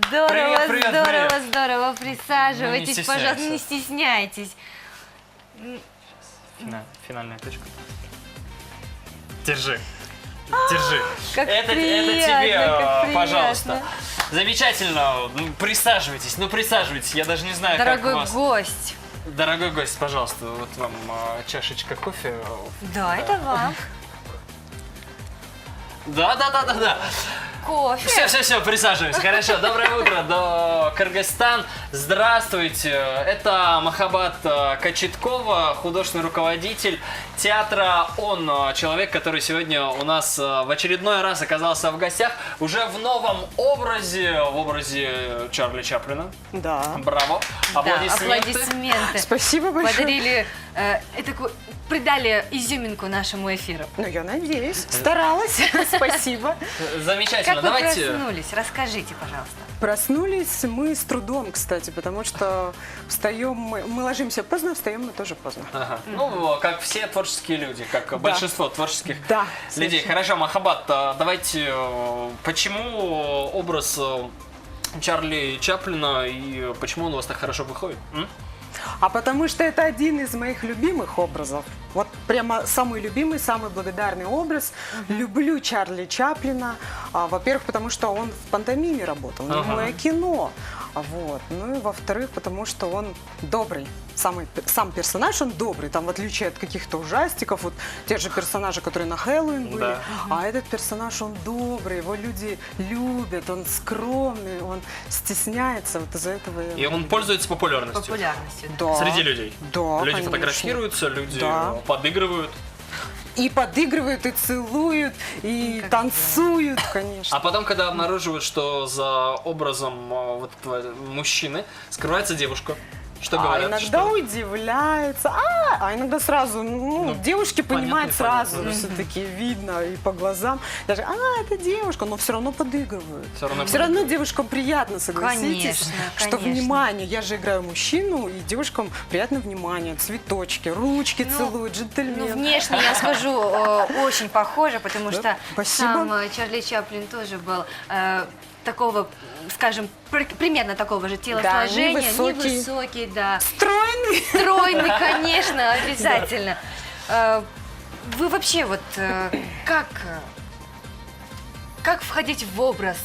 Здорово, Привет, здорово, привет. здорово. Присаживайтесь, Не пожалуйста, не стесняйся. стесняйтесь. Финальная точка. Держи. Держи. Как это приятно, тебе, как приятно. пожалуйста. Замечательно. Ну, присаживайтесь. Я даже не знаю, Дорогой как вас... гость. Дорогой гость, пожалуйста, вот вам чашечка кофе. Да, это вам. Да. Кофе. Все, присаживаемся. Хорошо, доброе утро, до Кыргызстан. Здравствуйте, это Махаббат Кочеткова, художественный руководитель театра. Он человек, который сегодня у нас в очередной раз оказался в гостях, уже в новом образе, в образе Чарли Чаплина. Да. Браво, Да, аплодисменты. аплодисменты. Спасибо большое. Подарили, придали изюминку нашему эфиру. Ну, я надеюсь. Старалась. Спасибо. Замечательно, Как вы давайте... проснулись? Расскажите, пожалуйста. Проснулись мы с трудом, кстати, потому что встаем мы ложимся поздно, встаем мы тоже поздно. Ага. Ну, как все творческие люди, как большинство творческих Да, людей. совершенно. Хорошо, Махаббат, давайте, почему образ Чарли Чаплина и почему он у вас так хорошо выходит? А потому что это один из моих любимых образов. Вот прямо самый любимый, самый благодарный образ. Люблю Чарли Чаплина. Во-первых, потому что он в пантомиме работал, немое кино. Вот. Ну и во-вторых, потому что он добрый. Сам персонаж, он добрый. Там, в отличие от каких-то ужастиков, вот те же персонажи, которые на Хэллоуин были. Да. А этот персонаж, он добрый, его люди любят, он скромный, он стесняется. Вот из-за этого я И он люблю. пользуется популярностью Популярностью. Да. среди людей. Да, Люди конечно. фотографируются, люди Да. подыгрывают. И подыгрывают, и целуют, и Как танцуют, конечно. А потом, когда обнаруживают, что за образом вот этого мужчины скрывается девушка, что говорят? иногда Что? удивляются, а иногда сразу, девушки понимают понятно, сразу, да. все-таки видно и по глазам. Даже, это девушка, но все равно подыгрывают. Все равно девушкам приятно, согласитесь, Конечно, что конечно. внимание, я же играю мужчину, и девушкам приятно внимание, цветочки, ручки целуют, Ну, джентльмен. внешне, я скажу, очень похоже, потому что Спасибо. сам Чарли Чаплин тоже был такого, скажем, примерно такого же телосложения. невысокий. Невысокий, да. Стройный. Стройный, конечно, обязательно. Вы вообще вот как входить в образ?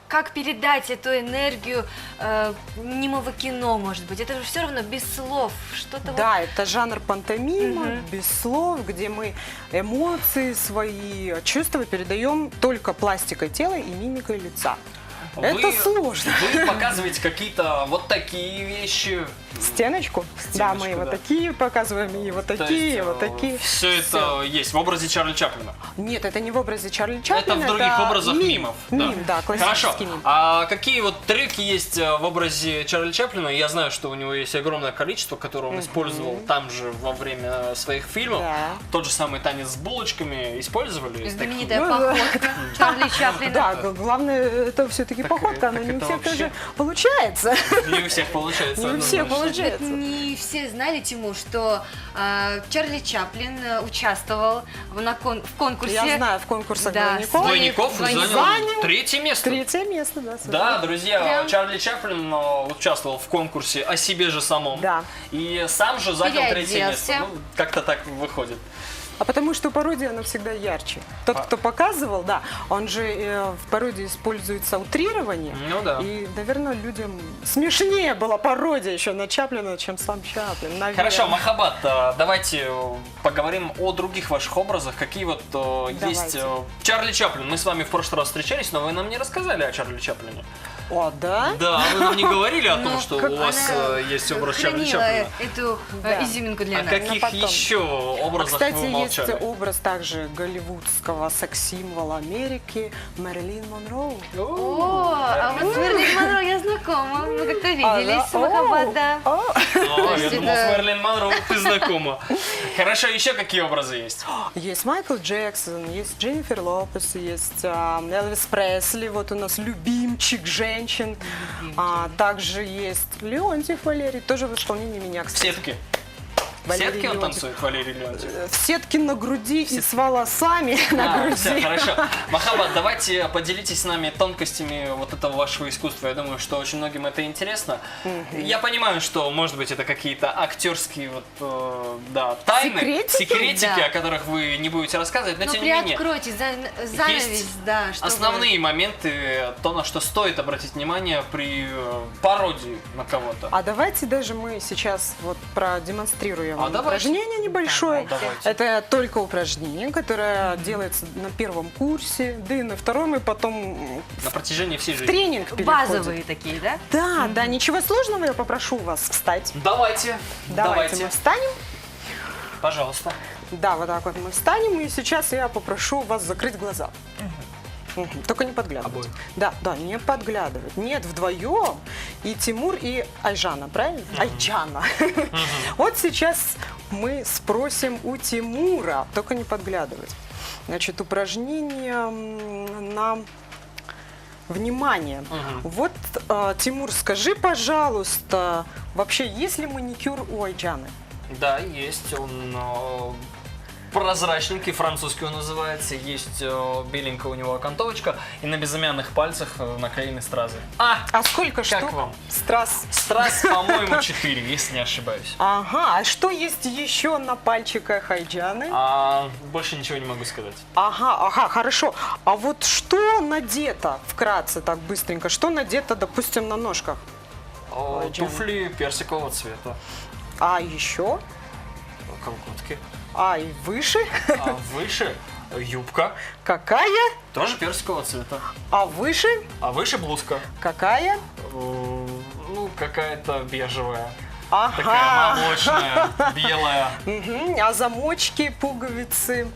Как передать эту энергию немого кино, может быть? Это же все равно без слов. Что-то Да, это жанр пантомима, без слов, где мы эмоции свои, чувства передаем только пластикой тела и мимикой лица. Это сложно. Вы показываете какие-то вот такие вещи. Стеночку? Да, мы и вот да. такие показываем, и вот такие, и вот такие. Все это есть в образе Чарли Чаплина. Нет, это не в образе Чарли Чаплина. Это в других образах мимов. Мим, да, Хорошо. классический мим. А какие вот треки есть в образе Чарли Чаплина? Я знаю, что у него есть огромное количество, которое он использовал там же во время своих фильмов. Да. Тот же самый танец с булочками использовали. из таких? знаменитая походка Чарли Чаплина. Да, главное, это все-таки походка, она так не у это всех вообще- тоже получается. Не у всех получается. Не у всех однозначно. получается. Не все знали, Тимур, что Чарли Чаплин участвовал в конкурсе. Я знаю, в конкурсах Да, двойников. Двойников Двойник. занял третье место. Третье место, да. Да, друзья, Прям. Чарли Чаплин участвовал в конкурсе о себе же самом. Да. И сам же занял третье Переоделся. место. Ну, как-то так выходит. А потому что пародия, она всегда ярче. Тот, кто показывал, да, он же в пародии используется утрирование. Ну да. И, наверное, людям смешнее была пародия еще на Чаплина, чем сам Чаплин. Наверное. Хорошо, Махаббат, давайте поговорим о других ваших образах. Какие вот есть... Чарли Чаплин. Мы с вами в прошлый раз встречались, но вы нам не рассказали о Чарли Чаплине. О, да? Да, вы нам не говорили о том, Ну, что как у вас она есть образ Чарли хранила Чаплина. эту Да. изюминку для О нас. каких потом. еще А, образах кстати, вы есть молчали? образ также голливудского секс-символа Америки Мэрилин Монро. О, а вот с Мерлин Монро я знакома. Мы как-то виделись с О, Махаббат, да. о. О, я есть думал, с это- Мэрилин Монро ты знакома. Хорошо, еще какие образы есть? Есть Майкл Джексон, есть Дженнифер Лопес, есть Элвис Пресли, вот у нас любимчик женщин. Также есть Леонтьев Валерий, тоже в исполнении меня, кстати. Все-таки. В сетке он Леонтьев. танцует, Валерий Леонтьев? В сетке на груди и с волосами на груди. Все, хорошо. Махаббат, давайте поделитесь с нами тонкостями вот этого вашего искусства. Я думаю, что очень многим это интересно. Я понимаю, что, может быть, это какие-то актерские тайны, Секретики? Да. о которых вы не будете рассказывать, но Ну, тем не менее. приоткройте занавес, Есть да, чтобы... Основные моменты, то, на что стоит обратить внимание при пародии на кого-то. А давайте даже мы сейчас вот продемонстрируем А давайте. упражнение небольшое. Давайте. Это только упражнение, которое делается на первом курсе, да и на втором, и потом На протяжении всей в жизни. тренинг переходит. Базовые такие, да? Да, да, ничего сложного, я попрошу вас встать. Давайте. Давайте мы встанем. Пожалуйста. Да, вот так вот мы встанем, и сейчас я попрошу вас закрыть глаза. Мгм. Только не подглядывать. Обоих. Да, да, не подглядывать. Нет, вдвоем. И Тимур, и Айжана, правильно? Айджана. Вот сейчас мы спросим у Тимура, только не подглядывать. Значит, упражнение на внимание. Вот, Тимур, скажи, пожалуйста, вообще есть ли маникюр у Айджаны? Да, есть. Он прозрачненький, французский он называется. Есть беленькая у него окантовочка. И на безымянных пальцах наклеены стразы. А сколько штук? вам? Страз. Страз, по-моему, 4, если не ошибаюсь. Ага, а что есть еще на пальчиках Айджаны? Больше ничего не могу сказать. Ага, хорошо. А вот что надето, вкратце, так быстренько, что надето, допустим, на ножках? Джан. Туфли персикового цвета. А еще? Колготки. А и выше? А выше юбка. Какая? Тоже персикового цвета. А выше? А выше блузка. Какая? Ну, какая-то бежевая. Ага. Такая молочная, белая. Мгм. А замочки, пуговицы?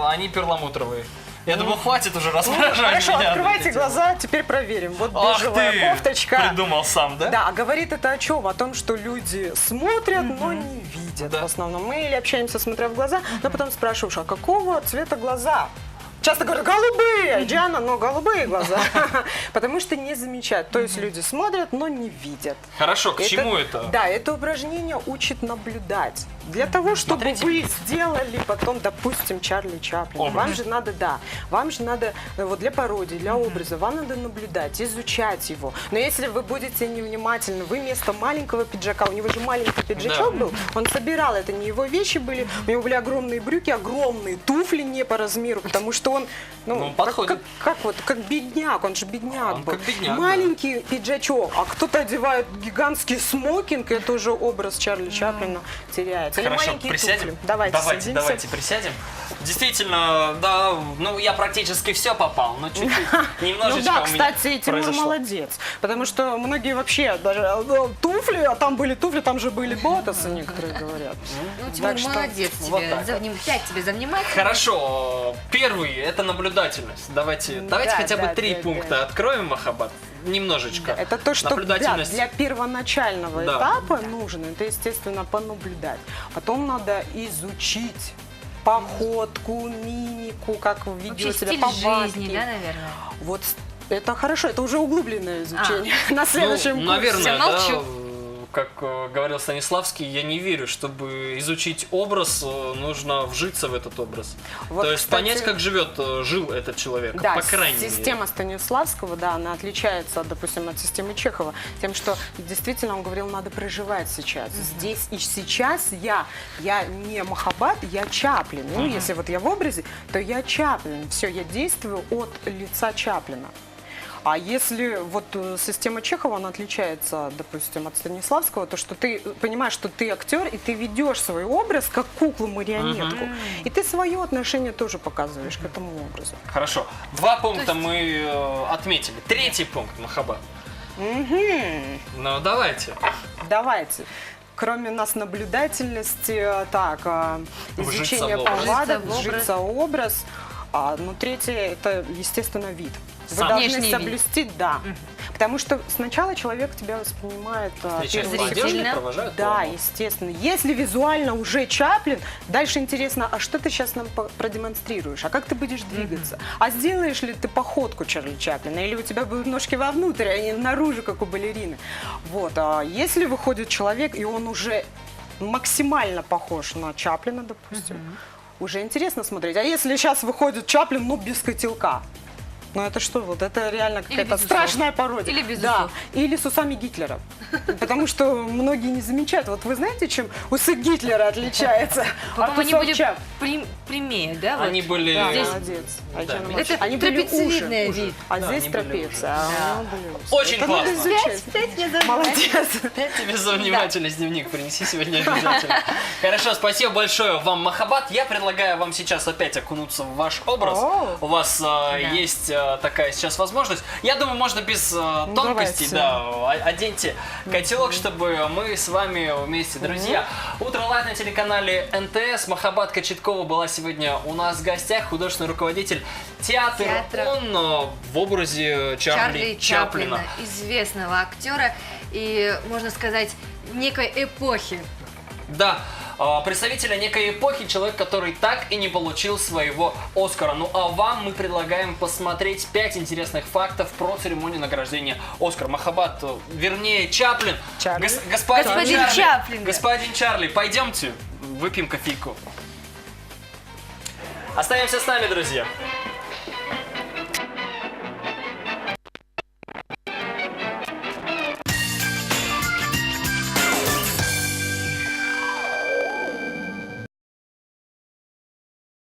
Они перламутровые. Я думал, хватит уже распоряжать Хорошо, меня. открывайте глаза, теперь проверим. Вот Ах бежевая ты, кофточка. придумал сам, да? Да, а говорит это о чем? О том, что люди смотрят, но не видят Да. в основном. Мы или общаемся, смотря в глаза, но потом спрашиваешь, а какого цвета глаза? Часто говорят, голубые, Диана, но голубые глаза. Потому что не замечают. То есть люди смотрят, но не видят. Хорошо, к чему это? Да, это упражнение учит наблюдать. Для того, чтобы Смотрите. вы сделали потом, допустим, Чарли Чаплина. Образ. Вам же надо, вам же надо, вот для пародии, для образа, вам надо наблюдать, изучать его. Но если вы будете невнимательны, вы вместо маленького пиджака, у него же маленький пиджачок Да. был, он собирал, это не его вещи были, у него были огромные брюки, огромные туфли не по размеру, потому что он, Ну, подходит. как бедняк, он же бедняк Он был. как бедняк, да. Маленький пиджачок, а кто-то одевает гигантский смокинг, это уже образ Чарли Чаплина теряется. Или Хорошо, маленькие присядем. туфли. Давайте садимся. Давайте присядем. Действительно, да, ну я практически все попал, но чуть-чуть, Ну немножечко да, у меня кстати, Тимур произошло. молодец, потому что многие вообще даже туфли, а там были туфли, там же были ботасы, некоторые говорят. Ну, Тимур, Так что молодец вот тебе. так вот. 5 тебе за внимание. Хорошо, первый это наблюдательность. Давайте хотя бы да, 3 да, пункта да. откроем, Махаббат. Немножечко. Это то, что Наблюдательность. для первоначального Да. этапа нужно, это, естественно, понаблюдать. Потом надо изучить походку, мимику, как Вообще ведет себя, стиль повадки. жизни, да, наверное? Вот это хорошо, это уже углубленное изучение на следующем курсе. Наверное, молчу. как говорил Станиславский, я не верю, чтобы изучить образ, нужно вжиться в этот образ. Вот, То есть кстати, понять, как жил этот человек, Да, по крайней мере. система Станиславского, да, она отличается, допустим, от системы Чехова тем, что действительно он говорил, надо проживать сейчас. Здесь и сейчас я не Махаббат, я Чаплин. Ну, если вот я в образе, то я Чаплин. Все, я действую от лица Чаплина. А если вот система Чехова, она отличается, допустим, от Станиславского, то что ты понимаешь, что ты актер, и ты ведешь свой образ как куклу-марионетку. И ты свое отношение тоже показываешь к этому образу. Хорошо. 2 пункта мы отметили. 3-й пункт, Махаббат. Ну, давайте. Давайте. Кроме нас наблюдательности, изучение в образ. повадок, Вжиться в вжиться в образ. Ну, третье, это, естественно, вид. Вы Сам. должны Внешний соблюсти, да. Потому что сначала человек тебя воспринимает Встречают первые с одеждой, Зрительно. провожают по Да, дому. естественно. Если визуально уже Чаплин, дальше интересно, а что ты сейчас нам продемонстрируешь? А как ты будешь двигаться? А сделаешь ли ты походку Чарли Чаплина? Или у тебя будут ножки вовнутрь, а не наружу, как у балерины? Вот. А если выходит человек, и он уже максимально похож на Чаплина, допустим, уже интересно смотреть. А если сейчас выходит Чаплин, ну, без котелка? Ну это что, вот это реально какая-то без усов. страшная пародия. Или без да. усов. Или с усами Гитлера. Потому что многие не замечают. Вот вы знаете, чем усы Гитлера отличаются от По-моему, они усов были Чап? прямее, да? вот? Они были... Да, Здесь- молодец. Да, Айчан это молодец. Они были трапециевидный уши. вид. А Да, здесь они были трапеция. уши. А у Да. него были усы. Очень Это надо классно. изучать. я забыла. Молодец. Тебе за внимательность дневник принеси сегодня обязательно. Хорошо, спасибо большое вам, Махаббат. Я предлагаю вам сейчас опять окунуться в ваш образ. О. У вас есть такая сейчас возможность. Я думаю, можно без тонкостей, давайте. да, оденьте котелок, чтобы мы с вами вместе. Друзья, Утро Лайв на телеканале НТС. Махаббат Кочеткова была сегодня у нас в гостях, художественный руководитель театра. Театра. Он в образе Чарли Чаплина. известного актера и, можно сказать, некой эпохи. Да, представителя некой эпохи, человек, который так и не получил своего Оскара. Ну а вам мы предлагаем посмотреть 5 интересных фактов про церемонию награждения Оскара. Махаббат, вернее Чаплин. Чарли. Господин Чаплин. Господин Чарли, пойдемте выпьем кофейку. Остаемся с нами, друзья.